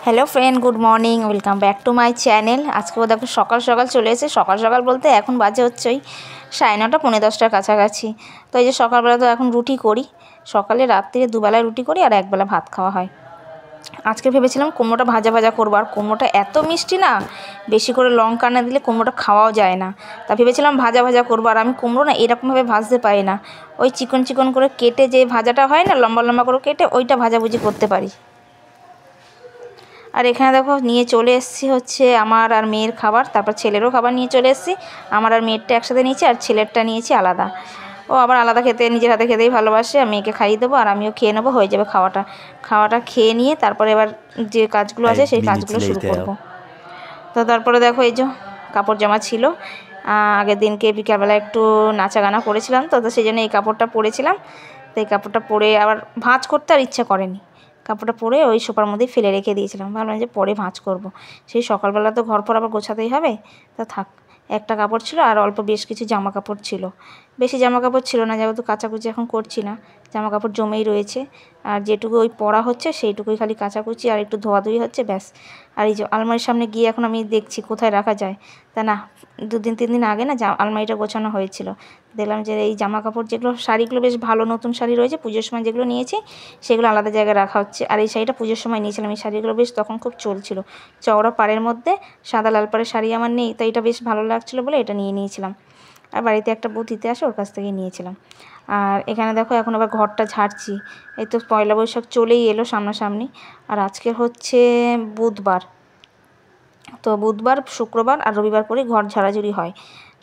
Hello friend, good morning, welcome back to my channel. आज के देखो सकाल सकाल चले एसे सकाल सकाल बोलते এখন বাজে হচ্ছে ওই 9:30 পৌনে 10টার কাছাকাছি। তো এই যে সকালবেলা তো এখন রুটি করি, সকালে রাত্রিরে দুবেলায় রুটি করি আর একবেলা ভাত খাওয়া হয়। আজকে ভেবেছিলাম কুমড়োটা ভাজা ভাজা করবো, আর কুমড়োটা এত মিষ্টি না, বেশি করে লঙ্কা না দিলে কুমড়োটা খাওয়াও যায় না। তা ভেবেছিলাম ভাজা ভাজা করবো, আর আমি কুমড়ো না এরকমভাবে ভাজতে পারি না, ওই চিকন চিকন করে কেটে যে ভাজাটা হয় না, লম্বা লম্বা করে কেটে ওইটা ভাজাভুজি করতে পারি। আর এখানে দেখো নিয়ে চলে এসেছি হচ্ছে আমার আর মেয়ের খাবার, তারপর ছেলেরও খাবার নিয়ে চলে এসেছি। আমার আর মেয়েরটা একসাথে নিয়েছি, আর ছেলেরটা নিয়েছি আলাদা। ও আবার আলাদা খেতে, নিজের হাতে খেতেই ভালোবাসে। আর মেয়েকে খাইয়ে দেবো আর আমিও খেয়ে নেবো, হয়ে যাবে খাওয়াটা খেয়ে নিয়ে তারপরে এবার যে কাজগুলো আছে সেই কাজগুলো শুরু করব। তো তারপরে দেখো এই যে কাপড় জামা ছিল, আগের দিনকে বিকালবেলা একটু নাচা গানা করেছিলাম, তো সেই জন্য এই কাপড়টা পরেছিলাম। তো এই কাপড়টা পরে আবার ভাঁজ করতে আর ইচ্ছা করেনি, কাপড়টা পরে ওই সোফার মধ্যেই ফেলে রেখে দিয়েছিলাম। ভাবলাম যে পরে ভাঁজ করব, সেই সকালবেলা তো ঘর পর আবার গোছাতেই হবে। তা থাক, একটা কাপড় ছিল আর অল্প বেশ কিছু জামা কাপড় ছিল, বেশি জামা কাপড় ছিল না, যেহেতু কাচাকুচি এখন করছি না, জামা কাপড় জমেই রয়েছে। আর যেটুকু ওই পরা হচ্ছে সেইটুকুই খালি কাচাকুচি আর একটু ধোয়াধুয়ি হচ্ছে, ব্যাস। আর এই যে আলমারির সামনে গিয়ে এখন আমি দেখছি কোথায় রাখা যায়। তা না, 2-3 দিন আগে না আলমারিটা গোছানো হয়েছিল, দেখলাম যে এই জামা কাপড় যেগুলো, শাড়িগুলো বেশ ভালো নতুন শাড়ি রয়েছে, পুজোর সময় যেগুলো নিয়েছি সেগুলো আলাদা জায়গায় রাখা হচ্ছে। আর এই শাড়িটা পুজোর সময় নিয়েছিলাম, এই শাড়িগুলো বেশ তখন খুব চলছিল, চওড়া পাড়ের মধ্যে সাদা লাল পাড়ের শাড়ি আমার নেই, তো এটা বেশ ভালো লাগছিলো বলে এটা নিয়ে নিয়েছিলাম। আর বাড়িতে একটা বউ দিতে আসে, ওর কাছ থেকে নিয়েছিলাম। আর এখানে দেখো এখন আবার ঘরটা ঝাড়ছি, এই তো পয়লা বৈশাখ চলেই এলো সামনাসামনি। আর আজকে হচ্ছে বুধবার, তো বুধবার, শুক্রবার আর রবিবার করে ঘর ঝাড়াঝুড়ি হয়।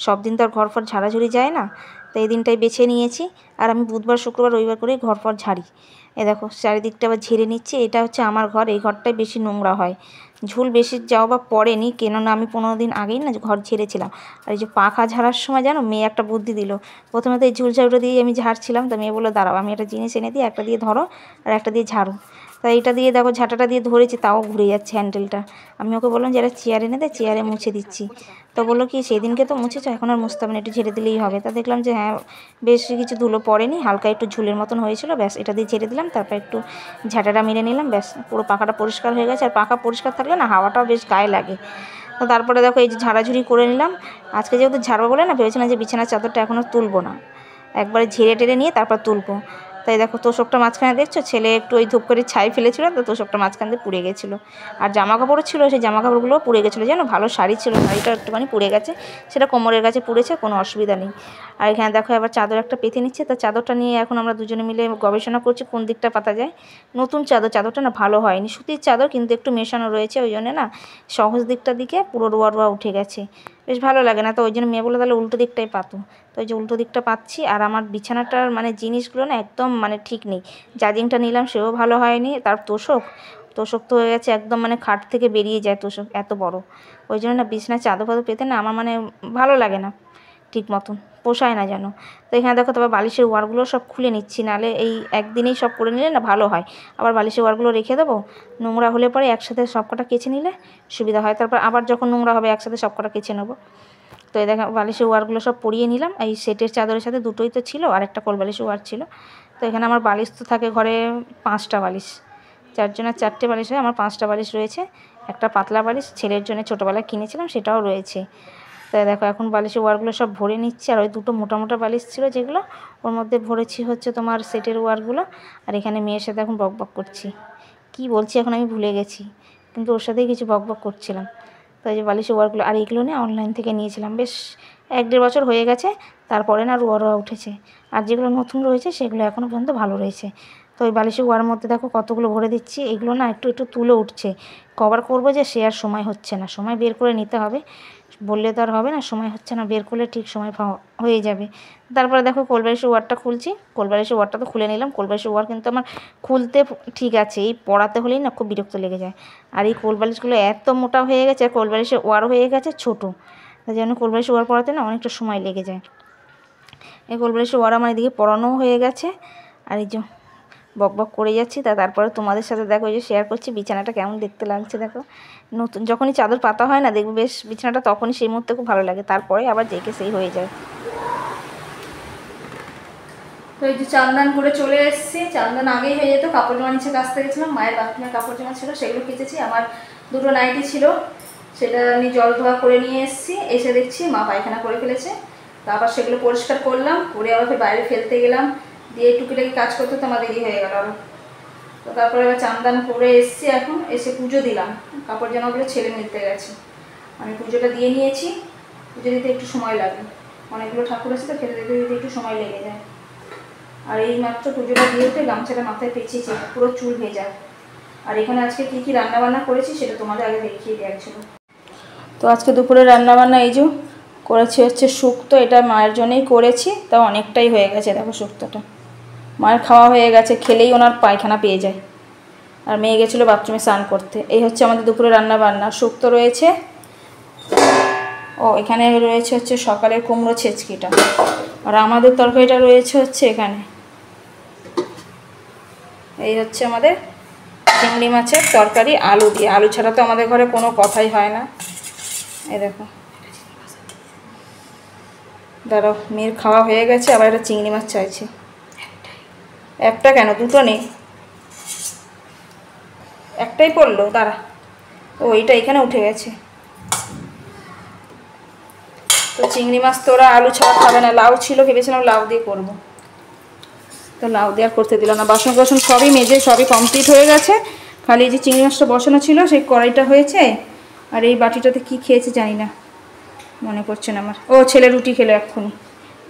সব দিন তো আর ঘর ফর ঝাড়াঝুড়ি যায় না, তো এই দিনটাই বেছে নিয়েছি। আর আমি বুধবার, শুক্রবার, রবিবার করে ঘর ফর ঝাড়ি। এ দেখো চারিদিকটা আবার ঝেড়ে নিচ্ছি, এটা হচ্ছে আমার ঘর, এই ঘরটাই বেশি নোংরা হয়। ঝুল বেশি যাও বা পড়েনি, কেননা আমি 15 দিন আগেই না ঘর ঝেড়েছিলাম। আর এই যে পাখা ঝাড়ার সময় জানো মেয়ে একটা বুদ্ধি দিল, প্রথমে তো এই ঝুল ঝাড়ুটা দিয়ে আমি ঝাড়ছিলাম, তো মেয়ে বললো দাঁড়াও আমি একটা জিনিস এনে দিই, একটা দিয়ে ধরো আর একটা দিয়ে ঝাড়ু। তাই এটা দিয়ে দেখো ঝাঁটাটা দিয়ে ধরেছি, তাও ঘুরে যাচ্ছে হ্যান্ডেলটা। আমি ওকে বললাম যে একটা চেয়ার এনে দে, চেয়ারে মুছে দিচ্ছি। তো বললো কি সেদিনকে তো মুছেছো, এখন আর মুছতে হবে না, একটু ঝেড়ে দিলেই হবে। তা দেখলাম যে হ্যাঁ, বেশ কিছু ধুলো পড়েনি, হালকা একটু ঝুলের মতন হয়েছিল, ব্যাস এটা দিয়ে ঝেড়ে দিলাম, তারপর একটু ঝাঁটাটা মেরে নিলাম, ব্যাস পুরো পাখাটা পরিষ্কার হয়ে গেছে। আর পাখা পরিষ্কার থাকলে না হাওয়াটাও বেশ গায়ে লাগে। তো তারপরে দেখো এই যে ঝাড়াঝুড়ি করে নিলাম। আজকে যেহেতু ঝাড়বো বলে না, ভেবেছিলাম যে বিছানার চাদরটা এখনও তুলবো না, একবারে ঝেড়ে টেড়ে নিয়ে তারপর তুলবো। তাই দেখো তোষকটা মাঝখানে দেখছো, ছেলে একটু ওই ধূপ করে ছাই ফেলেছিল, তো তোষকটা মাঝখান দিয়ে পুড়ে গেছিলো। আর জামা কাপড়ও ছিল, সেই জামা কাপড়গুলোও পুড়ে গেছিলো, জানো ভালো শাড়ি ছিল, শাড়িটা একটুখানি পুড়ে গেছে, সেটা কোমরের কাছে পুড়েছে, কোনো অসুবিধা নেই। আর এখানে দেখো এবার চাদর একটা পেতে নিচ্ছে, তা চাদরটা নিয়ে এখন আমরা দুজনে মিলে গবেষণা করছি কোন দিকটা পাতা যায়। নতুন চাদরটা না ভালো হয়নি, সুতির চাদর কিন্তু একটু মেশানো রয়েছে, ওই জন্য না সহজ দিকে পুরো রোয়া রোয়া উঠে গেছে, বেশ ভালো লাগে না। তো ওই জন্য মেয়ে বলে তাহলে উল্টো দিকটাই পাতো, তো ওই যে উল্টো দিকটা পাচ্ছি। আর আমার বিছানাটার মানে জিনিসগুলো না একদম মানে ঠিক নেই, জাজিংটা নিলাম সেও ভালো হয়নি, তার তোষক তো হয়ে গেছে একদম, মানে খাট থেকে বেরিয়ে যায় তোষক এত বড়। ওই জন্য না বিছানায় চাদর ফাদর পেতে না আমার মানে ভালো লাগে না, ঠিক মতন পোষায় না যেন। তো এখানে দেখো তবে বালিশের ওয়ারগুলো সব খুলে নিচ্ছি, নাহলে এই একদিনেই সব করে নিলে না ভালো হয়। আবার বালিশের ওয়ারগুলো রেখে দেবো, নোংরা হলে পরে একসাথে সবকটা কেচে নিলে সুবিধা হয়, তারপর আবার যখন নোংরা হবে একসাথে সবকটা কেচে নেবো। তো এই দেখা বালিশের ওয়ারগুলো সব পরিয়ে নিলাম, এই সেটের চাদরের সাথে দুটোই তো ছিল, আর একটা কোল বালিশের ওয়ার ছিল। তো এখানে আমার বালিশ তো থাকে ঘরে 5টা বালিশ, 4 জনের 4টে বালিশ হয়, আমার 5টা বালিশ রয়েছে। একটা পাতলা বালিশ ছেলের জন্য ছোটোবেলায় কিনেছিলাম, সেটাও রয়েছে। তাই দেখো এখন বালিশের ওয়ারগুলো সব ভরে নিচ্ছি, আর ওই দুটো মোটা মোটা বালিশ ছিল যেগুলো, ওর মধ্যে ভরেছি হচ্ছে তোমার সেটের ওয়ারগুলো। আর এখানে মেয়ের সাথে এখন বকবক করছি, কি বলছি এখন আমি ভুলে গেছি, কিন্তু ওর সাথেই কিছু বকবক করছিলাম। তো এই যে বালিশের ওয়ারগুলো, আর এইগুলো নিয়ে অনলাইন থেকে নিয়েছিলাম, বেশ 1-1.5 বছর হয়ে গেছে, তারপরে না রোয়া রোয়া উঠেছে। আর যেগুলো নতুন রয়েছে সেগুলো এখনও পর্যন্ত ভালো রয়েছে। তো ওই বালিশের ওয়ার মধ্যে দেখো কতগুলো ভরে দিচ্ছি, এগুলো না একটু একটু তুলে উঠছে, কভার করবো যে সে আর সময় হচ্ছে না, সময় বের করে নিতে হবে, বললে তো আর হবে না, সময় হচ্ছে না, বের করলে ঠিক সময় হয়ে যাবে। তারপরে দেখো কোলবালিশের ওয়ারটা খুলছি, কোলবালিশের ওয়ারটা তো খুলে নিলাম। কোলবালিশের ওয়ার কিন্তু আমার খুলতে ঠিক আছে, এই পড়াতে হলেই না খুব বিরক্ত লেগে যায়। আর এই কোলবালিশগুলো এত মোটা হয়ে গেছে, আর কোলবালিশের ওয়ার হয়ে গেছে ছোটো, তাই জন্য কোলবালিশের ওয়ার পড়াতে না অনেকটা সময় লেগে যায়। এই কোলবালিশের ওয়ার আমার এদিকে পড়ানোও হয়ে গেছে, আর এই যে বকবক করে যাচ্ছি। তারপরে তোমাদের সাথে দেখো এই যে শেয়ার করছি বিছানাটা কেমন দেখতে লাগছে। দেখো নতুন যখনই চাদর পাতা হয় না, দেখবে বেশ বিছানাটা তখনই সেই মুহূর্তে খুব ভালো লাগে, তারপরে আবার যেকে সেই হয়ে যায়। তো এই যে চান্দান করে চলে এসেছি, চান্দান আগেই হয়ে যেত। কাপড় জামা নিচে কাচতে গেছিলাম, মায়ের বাথরুমের কাপড় জামা ছিল সেগুলো কেচেছি। আমার দুটো নাইটি ছিল, সেটা আমি জল ধোয়া করে নিয়ে এসেছি। এসে দেখছি মা পায়খানা করে ফেলেছে, তারপর সেগুলো পরিষ্কার করলাম, করে আবার বাইরে ফেলতে গেলাম, দিয়ে টুকিটাকি কাজ করতে তো আমার দেরি হয়ে গেল আরও। তো তারপরে এবার চান্দান করে এসেছি, এখন এসে পুজো দিলাম। কাপড় জামাগুলো ছেলে মিলতে গেছে, আমি পুজোটা দিয়ে নিয়েছি। পুজো দিতে একটু সময় লাগে, অনেকগুলো ঠাকুর আছে তো, খেতে দিতে দিতে একটু সময় লেগে যায়। আর এই মাত্র পুজোটা দিয়ে উঠে গামছাটা মাথায় পেঁচিয়েছি, পুরো চুল ভেজা। আর এখানে আজকে কী কী রান্নাবান্না করেছি সেটা তোমাদের আগে দেখিয়ে দেওয়া ছিল। তো আজকে দুপুরে রান্নাবান্না এই যে করেছি হচ্ছে শুক্তো, এটা মায়ের জন্যই করেছি, তাও অনেকটাই হয়ে গেছে। দেখো শুক্তোটা মায়ের খাওয়া হয়ে গেছে, খেলেই ওনার পায়খানা পেয়ে যায়। আর মেয়ে গেছিলো বাথরুমে স্নান করতে। এই হচ্ছে আমাদের দুপুরে রান্নাবান্না। শুক্তো রয়েছে, ও এখানে রয়েছে হচ্ছে সকালের কুমড়ো ছেচকিটা, আর আমাদের তরকারিটা রয়েছে হচ্ছে এখানে। এই হচ্ছে আমাদের চিংড়ি মাছের তরকারি আলু দিয়ে। আলু ছাড়া তো আমাদের ঘরে কোনো কথাই হয় না। এই দেখো, দাঁড়াও, মেয়ের খাওয়া হয়ে গেছে, আবার একটা চিংড়ি মাছ চাইছে। একটা কেন, দুটো নেই, একটাই পড়লো, দাঁড়া। ও এইটা এখানে উঠে গেছে। তো চিংড়ি মাছ তো ওরা আলু ছাড়া খাবে না, লাউ ছিল, ভেবেছিলাম লাউ দিয়ে করবো, তো লাউ দিয়ে আর করতে দিল না। বাসন বাসন সবই মেজে সবই কমপ্লিট হয়ে গেছে, খালি এই যে চিংড়ি মাছটা বসানো ছিল সেই কড়াইটা হয়েছে। আর এই বাটিটাতে কি খেয়েছে জানি না, মনে পড়ছে না আমার। ও ছেলে রুটি খেলো এক্ষুনি।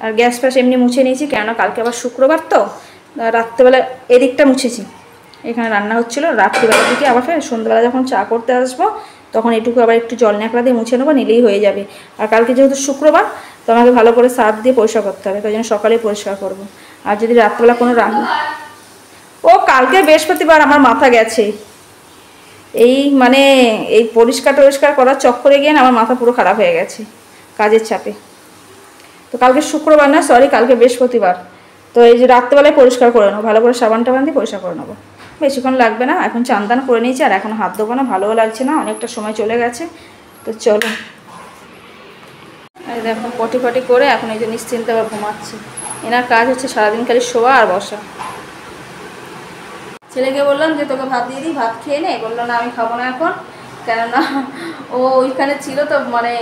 আর গ্যাস ফ্যাস এমনি মুছে নিয়েছি, কেননা কালকে আবার শুক্রবার তো, রাত্রেবেলা এদিকটা মুছেছি, এখানে রান্না হচ্ছিলো। রাত্রিবেলার দিকে আবার ফের সন্ধ্যাবেলা যখন চা করতে আসবো তখন এটুকু আবার একটু জল ন্যাকড়া দিয়ে মুছে নেবো, নিলেই হয়ে যাবে। আর কালকে যেহেতু শুক্রবার, তো আমাকে ভালো করে সার্ফ দিয়ে পরিষ্কার করতে হবে, তাই জন্য সকালেই পরিষ্কার করবো। আর যদি রাত্রেবেলা কোনো রান্না, ও কালকে বৃহস্পতিবার, আমার মাথা গেছে এই মানে এই পরিষ্কার টরিষ্কার করার চক্করে গিয়ে আমার মাথা পুরো খারাপ হয়ে গেছে কাজের চাপে। তো কালকে শুক্রবার না, সরি, কালকে বৃহস্পতিবার। তো এই যে রাত্রেবেলায় পরিষ্কার করে নেবো, ভালো করে সাবান টাবান দিয়ে পরিষ্কার করে নেবো, বেশিক্ষণ লাগবে না। এখন চান করে নিয়েছি, আর এখন হাত দেবো না, ভালোও লাগছে না, অনেকটা সময় চলে গেছে। তো চলো, এই দেখো পটি ফটি করে এখন এই যে নিশ্চিন্তে আবার ঘুমাচ্ছি। এনার কাজ হচ্ছে সারাদিন খালি শোয়া আর বসা। ছেলেকে বললাম যে তোকে ভাত দিয়ে দিই, ভাত খেয়ে নে, বললো না আমি খাবো না এখন, কেননা ও ওইখানে ছিল তো, মানে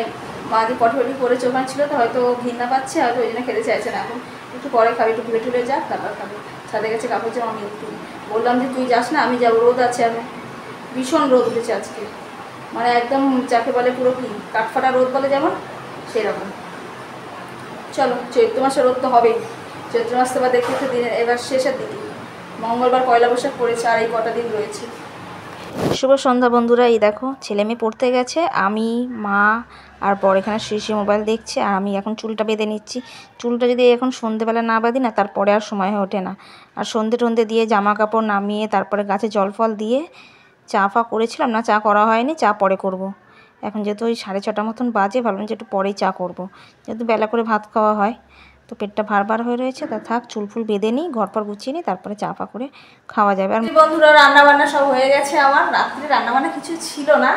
মা যে পটি ফটি করেছে ওখানে ছিল তো, হয়তো ঘৃণা পাচ্ছে, হয়তো ওই জন্য খেতে চাইছে না। এখন একটু পরে খাবি, একটু ঘুরে টুরে যাক তারপর খাবি। ছাদে গেছে কাপড় জামা মেলতে, বললাম যে তুই যাস না, আমি যাবো, রোদ আছে। আমি ভীষণ রোদ উঠেছে আজকে, মানে একদম যাকে বলে পুরো কি কাঠফাটা রোদ বলে যেমন, সেরকম। চলো, চৈত্র মাসে রোদ তো হবেই, চৈত্র মাস তো এবার দেখতে তো দিনের এবার শেষের দিকে, মঙ্গলবার পয়লা বৈশাখ পড়েছে, আর এই কটা দিন রয়েছে। শুভ সন্ধ্যা বন্ধুরা। এই দেখো ছেলে মেয়ে পড়তে গেছে, আমি মা আর পর এখানে শিশি মোবাইল দেখছে, আর আমি এখন চুলটা বেঁধে নিচ্ছি। চুলটা যদি এখন সন্ধেবেলা না বাঁধি না, তারপরে আর সময় হয়ে ওঠে না। আর সন্ধে টন্ধে দিয়ে জামা কাপড় নামিয়ে তারপরে গাছে জল ফল দিয়ে চা ফা করেছিলাম না, চা করা হয়নি, চা পরে করব। এখন যেহেতু ওই 6:30 মতন বাজে, ভাবলাম যে একটু পরেই চা করব, যেহেতু বেলা করে ভাত খাওয়া হয়, তো পেটটা ভার হয়ে রয়েছে। তা থাক, চুল ফুল বেঁধে নিই, ঘর পর গুছিয়ে নিই, তারপরে চা ফা করে খাওয়া যাবে। আর বন্ধুরা রান্না বান্না সব হয়ে গেছে আমার। রাত্রে রান্না বান্না কিছু ছিল না,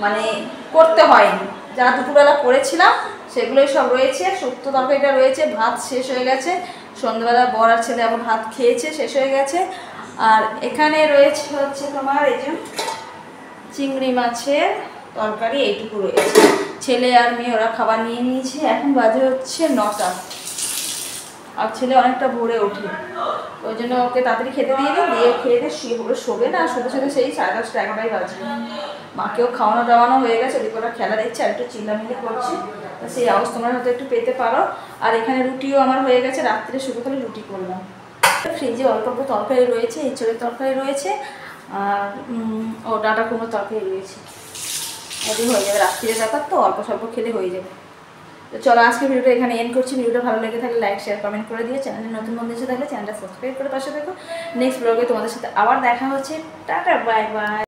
মানে করতে হয়নি, যা দুপুরবেলা করেছিলাম সেগুলোই সব রয়েছে। শুক্তো তরকারিটা রয়েছে, ভাত শেষ হয়ে গেছে, সন্ধ্যাবেলা বর আর ছেলে আবার ভাত খেয়েছে, শেষ হয়ে গেছে। আর এখানে রয়েছে হচ্ছে তোমার এই যে চিংড়ি মাছের তরকারি, এইটুকু রয়েছে। ছেলে আর মেয়ে ওরা খাবার নিয়ে নিয়েছে, এখন বাজে হচ্ছে 9টা। আর ছেলে অনেকটা ভোরে ওঠে, ওই জন্য ওকে তাড়াতাড়ি খেতে দিয়ে দিই, দিয়ে খেয়ে দিয়ে শুয়ে পড়ে শোবে না, শুতে শুতে সেই 10:30 11টাই বাজবে। মাকেও খাওয়ানো দাওয়ানো হয়ে গেছে, ওদিকে ওরা খেলা দেখছে আর একটু চিল্লামিল্লি করছে, তো সেই আওয়াজ তোমরা হয়তো একটু পেতে পারো। আর এখানে রুটিও আমার হয়ে গেছে, রাত্রে শুধু খালি রুটি করলাম। ফ্রিজে অল্প অল্প তরকারি রয়েছে, এঁচড়ের তরকারি রয়েছে, আর ও ডাঁটা কুমড়োর তরকারি রয়েছে, এটাই হয়ে যাবে। রাত্রির ব্যাপার তো, অল্প স্বল্প খেলে হয়ে যাবে। তো চলো আজকে ভিডিওটা এখানে এন্ড করছি। ভিডিওটা ভালো লেগে থাকলে লাইক শেয়ার কমেন্ট করে দিও, চ্যানেলে নতুন বন্ধু এসে থাকলে চ্যানেলটা সাবস্ক্রাইব করে পাশে দেখো। নেক্সট ব্লগে তোমাদের সাথে আবার দেখা হচ্ছে। Tata, bye bye.